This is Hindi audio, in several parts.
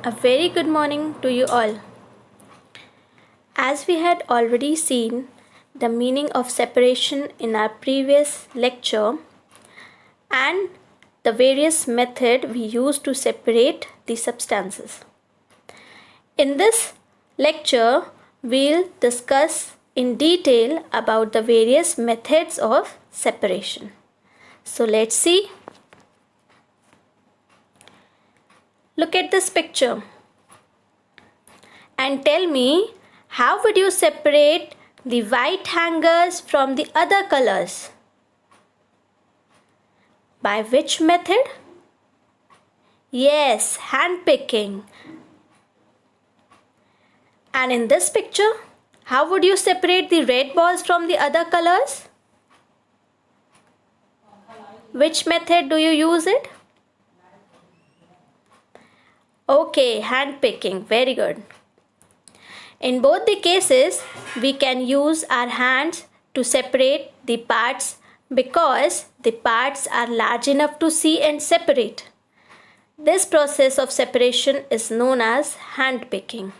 A very good morning to you all. As we had already seen the meaning of separation in our previous lecture and the various method we use to separate the substances. In this lecture, we'll discuss in detail about the various methods of separation. So let's see. Look at this picture and tell me, how would you separate the white hangers from the other colors? By which method? Yes, hand picking. And in this picture, how would you separate the red balls from the other colors? Which method do you use it? Okay, hand picking. Very good. In both the cases, we can use our hands to separate the parts because the parts are large enough to see and separate. This process of separation is known as hand picking.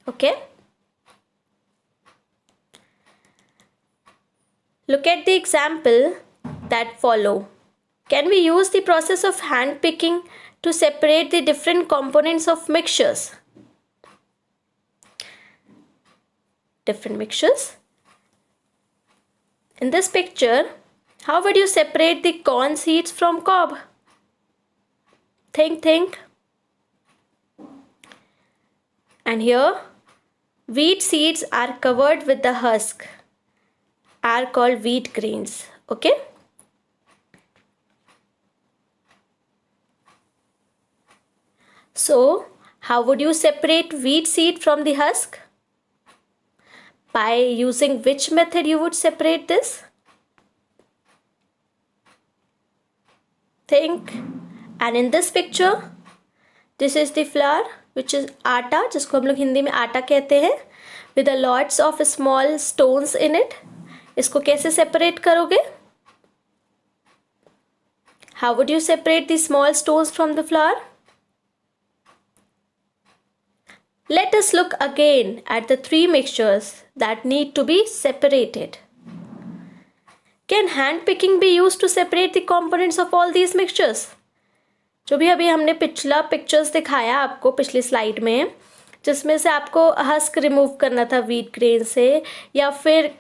Okay? Look at the example that follow. Can we use the process of hand picking to separate the different components of mixtures? Different mixtures. In this picture, how would you separate the corn seeds from cob? Think. And here, wheat seeds are covered with the husk, are called wheat grains. Okay? So, how would you separate wheat seed from the husk? By using which method you would separate this? Think. And in this picture, this is the flour, which is आटा, जिसको हम लोग हिंदी में आटा कहते हैं, with a lots of small stones in it. इसको कैसे separate करोगे? How would you separate the small stones from the flour? Let us look again at the three mixtures that need to be separated. Can hand picking be used to separate the components of all these mixtures? जो भी अभी हमने पिछला पिक्चर्स दिखाया आपको पिछली स्लाइड में, जिसमें से आपको हस्क रिमूव करना था व्हीट ग्रेन से, या फिर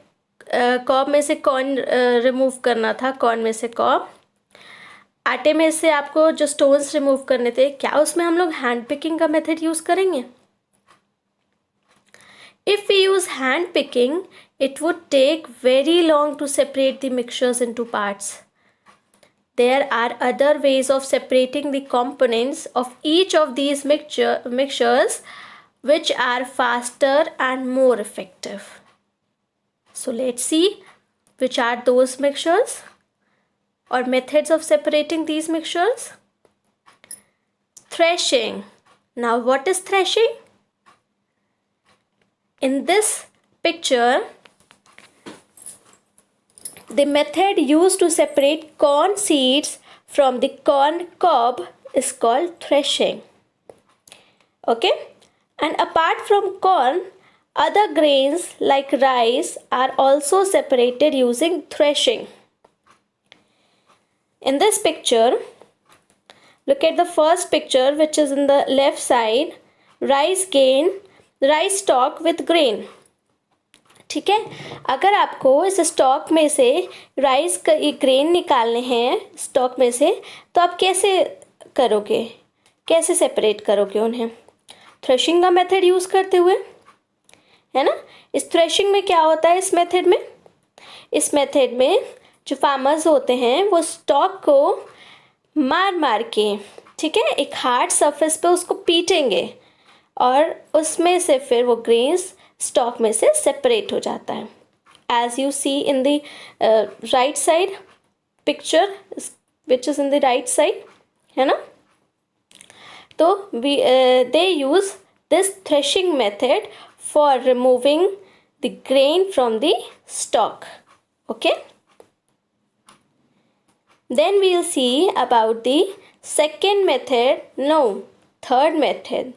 कॉब में से कॉर्न रिमूव करना था, कॉर्न में से कॉब, आटे में से आपको जो स्टोन्स रिमूव करने थे, क्या उसमें हम लोग हैंड पिकिंग का मेथड यूज़ करेंगे? If we use hand picking, it would take very long to separate the mixtures into parts. There are other ways of separating the components of each of these mixtures which are faster and more effective. So let's see which are those mixtures or methods of separating these mixtures. Threshing. Now what is threshing? In this picture, the method used to separate corn seeds from the corn cob is called threshing. Okay? And apart from corn, other grains like rice are also separated using threshing. In this picture, look at the first picture, which is in the left side, rice stalk with grain. ठीक है, अगर आपको इस स्टॉक में से राइस का ग्रेन निकालने हैं स्टॉक में से, तो आप कैसे करोगे, कैसे सेपरेट करोगे उन्हें? थ्रेशिंग का मेथड यूज़ करते हुए, है ना? इस थ्रेशिंग में क्या होता है? इस मेथड में जो फार्मर्स होते हैं वो स्टॉक को मार के, ठीक है, एक हार्ड सरफेस पे उसको पीटेंगे और उसमें से फिर वो ग्रेन्स स्टॉक में से सेपरेट हो जाता है. As you see in the right side picture, which is in the right side, है ना? तो they use this threshing method for removing the grain from the stalk. Okay, then we'll see about the second method. No, third method.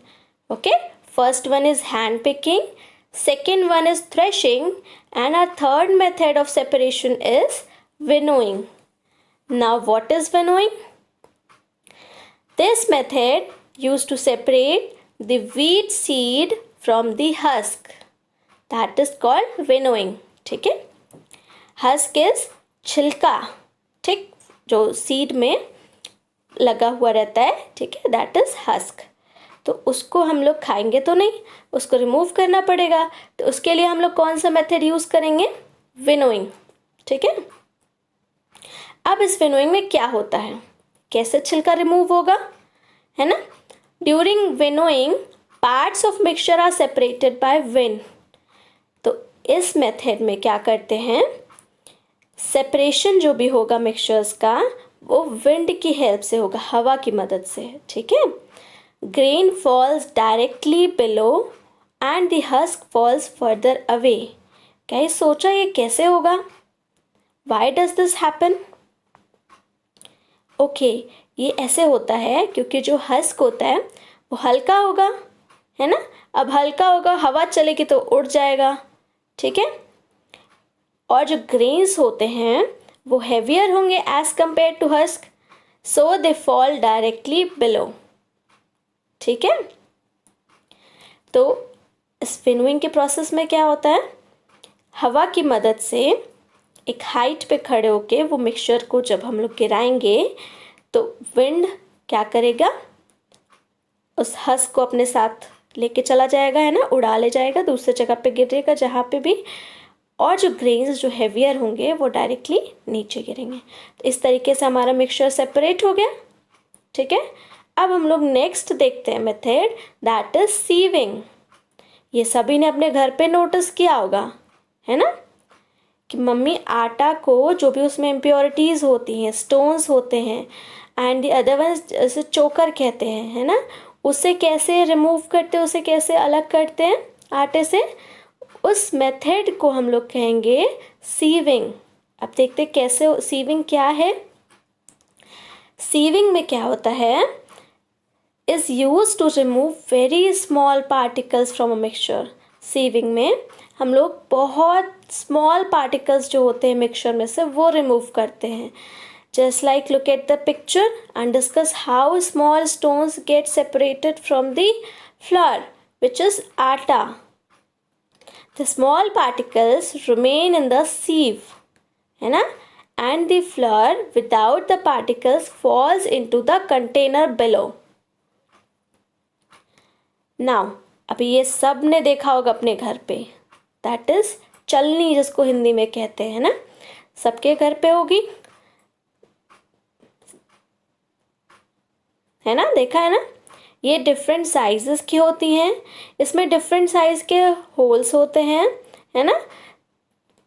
Okay, first one is hand picking, second one is threshing, and our third method of separation is winnowing. Now what is winnowing? This method used to separate the wheat seed from the husk. That is called winnowing. ठीक है, husk is छिलका, ठीक, जो सीड में लगा हुआ रहता है, ठीक है, दैट इज हस्क. तो उसको हम लोग खाएंगे तो नहीं, उसको रिमूव करना पड़ेगा. तो उसके लिए हम लोग कौन सा मेथड यूज करेंगे? विनोइंग. ठीक है, अब इस विनोइंग में क्या होता है, कैसे छिलका रिमूव होगा, है ना? During winnowing parts of mixture are separated by wind. तो इस मेथड में क्या करते हैं, सेपरेशन जो भी होगा मिक्सचर्स का वो विंड की हेल्प से होगा, हवा की मदद से. ठीक है, grain falls directly below and the husk falls further away. क्या ये सोचा ये कैसे होगा? Why does this happen? Okay, ये ऐसे होता है क्योंकि जो हस्क होता है वो हल्का होगा, है ना? अब हल्का होगा, हवा चलेगी तो उड़ जाएगा. ठीक है, और जो ग्रेन्स होते हैं वो हेवियर होंगे as compare to husk, so they fall directly below. ठीक है, तो इस विनोइंग के प्रोसेस में क्या होता है, हवा की मदद से एक हाइट पे खड़े होके वो मिक्सचर को जब हम लोग गिराएंगे तो विंड क्या करेगा, उस हस्क को अपने साथ लेके चला जाएगा, है ना, उड़ा ले जाएगा, दूसरे जगह पे गिरेगा जहाँ पे भी, और जो ग्रेन्स जो हेवियर होंगे वो डायरेक्टली नीचे गिरेंगे. तो इस तरीके से हमारा मिक्सचर सेपरेट हो गया. ठीक है, अब हम लोग नेक्स्ट देखते हैं मेथड, दैट इज सीविंग. ये सभी ने अपने घर पे नोटिस किया होगा, है ना, कि मम्मी आटा को जो भी उसमें इम्प्योरिटीज़ होती हैं, स्टोन्स होते हैं, एंड द अदर वन जैसे चोकर कहते हैं, है ना, उसे कैसे रिमूव करते हैं, उसे कैसे अलग करते हैं आटे से, उस मेथड को हम लोग कहेंगे सीविंग. अब देखते हैं कैसे सीविंग क्या है. सीविंग में क्या होता है, is used to remove very small particles from a mixture. Sieving में हम लोग बहुत स्मॉल पार्टिकल्स जो होते हैं मिक्सचर में से वो रिमूव करते हैं. Just like look at the picture and discuss how small stones get separated from the floor which is आटा. The small particles remain in the sieve, है ना, and the flour without the particles falls into the container below. Now, अभी ये सब ने देखा होगा अपने घर पे, that is चलनी जिसको हिंदी में कहते हैं ना, सबके घर पे होगी, है ना, देखा है ना. ये डिफरेंट साइजेस की होती हैं, इसमें डिफरेंट साइज के होल्स होते हैं, है ना.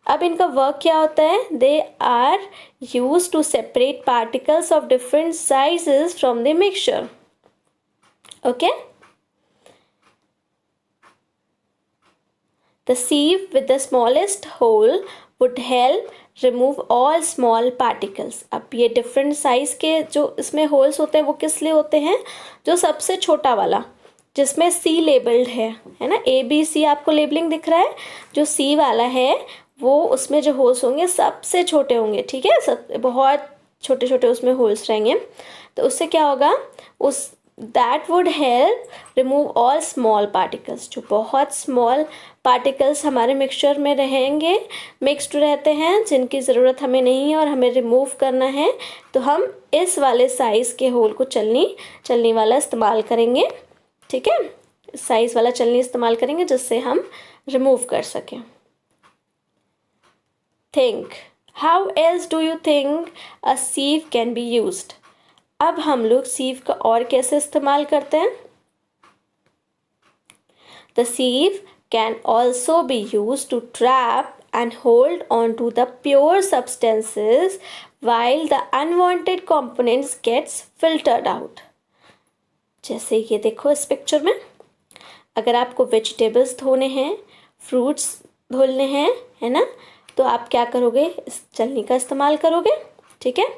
अब इनका वर्क क्या होता है, they are used to separate particles of different sizes from the mixture. Okay, the sieve with the smallest hole would help remove all small particles. अब ये डिफरेंट साइज के जो इसमें होल्स होते हैं वो किस लिए होते हैं, जो सबसे छोटा वाला जिसमें C लेबल्ड है ना, ABC आपको लेबलिंग दिख रहा है, जो C वाला है वो उसमें जो होल्स होंगे सबसे छोटे होंगे. ठीक है, सब बहुत छोटे छोटे उसमें होल्स रहेंगे. तो उससे क्या होगा, उस that would help remove all small particles. जो बहुत स्मॉल पार्टिकल्स हमारे मिक्सचर में रहेंगे, मिक्स्ड रहते हैं, जिनकी ज़रूरत हमें नहीं है और हमें रिमूव करना है, तो हम इस वाले साइज़ के होल को चलनी वाला इस्तेमाल करेंगे. ठीक है, साइज़ वाला चलनी इस्तेमाल करेंगे जिससे हम रिमूव कर सकें. Think, how else do you think a sieve can be used. अब हम लोग सीव का और कैसे इस्तेमाल करते हैं. The सीव can also be used to trap and hold on to the pure substances while the unwanted components gets filtered out. जैसे ये देखो इस पिक्चर में, अगर आपको वेजिटेबल्स धोने हैं, फ्रूट्स धोने हैं, है ना, तो आप क्या करोगे, इस चलनी का इस्तेमाल करोगे. ठीक है,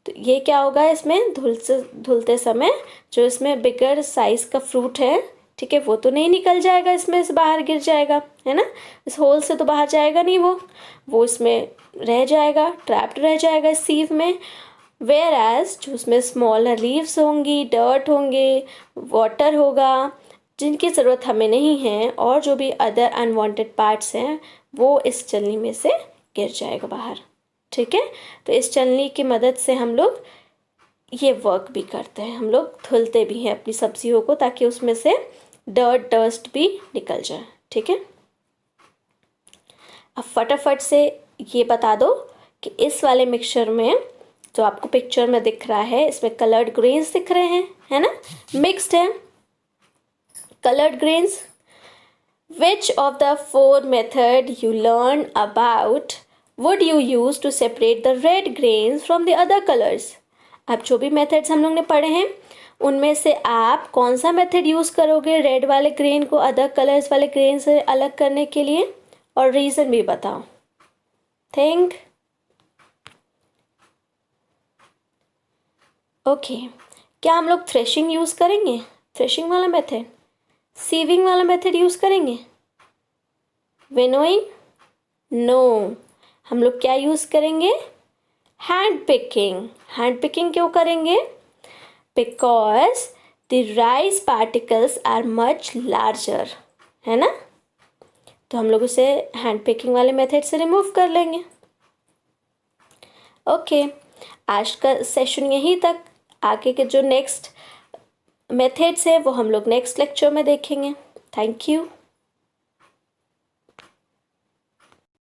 तो ये क्या होगा, इसमें धुलते समय जो इसमें बिगर साइज़ का फ्रूट है, ठीक है, वो तो नहीं निकल जाएगा, इसमें से बाहर गिर जाएगा, है ना, इस होल से तो बाहर जाएगा नहीं, वो इसमें रह जाएगा, ट्रैप्ड रह जाएगा इस सीव में। वेयर एज जो उसमें स्मॉलर लीव्स होंगी, डर्ट होंगे, वाटर होगा, जिनकी ज़रूरत हमें नहीं है, और जो भी अदर अनवांटेड पार्ट्स हैं वो इस चलनी में से गिर जाएगा बाहर। ठीक है, तो इस चलनी की मदद से हम लोग ये वर्क भी करते हैं, हम लोग धुलते भी हैं अपनी सब्जियों को, ताकि उसमें से डस्ट भी निकल जाए। ठीक है, अब फटाफट से ये बता दो कि इस वाले मिक्सचर में जो आपको पिक्चर में दिख रहा है, इसमें कलर्ड ग्रेन्स दिख रहे हैं, है ना, मिक्स्ड है coloured grains. Which of the four method you learn about would you use to separate the red grains from the other colors? अब जो भी मेथड्स हम लोग ने पढ़े हैं उनमें से आप कौन सा मेथड यूज़ करोगे रेड वाले ग्रेन को अदर कलर्स वाले ग्रेन से अलग करने के लिए, और रीज़न भी बताओ। थिंक। ओके, क्या हम लोग थ्रेशिंग यूज़ करेंगे, थ्रेशिंग वाला मेथड, सीविंग वाला मेथड यूज़ करेंगे, विनोइंग? नो, हम लोग क्या यूज़ करेंगे, हैंड पिकिंग। हैंड पिकिंग क्यों करेंगे, because the rice particles are much larger, है ना, तो हम लोग उसे हैंड पिकिंग वाले मेथड से रिमूव कर लेंगे। ओके, आज का सेशन यहीं तक, आगे के जो नेक्स्ट मेथड्स है वो हम लोग नेक्स्ट लेक्चर में देखेंगे। Thank you.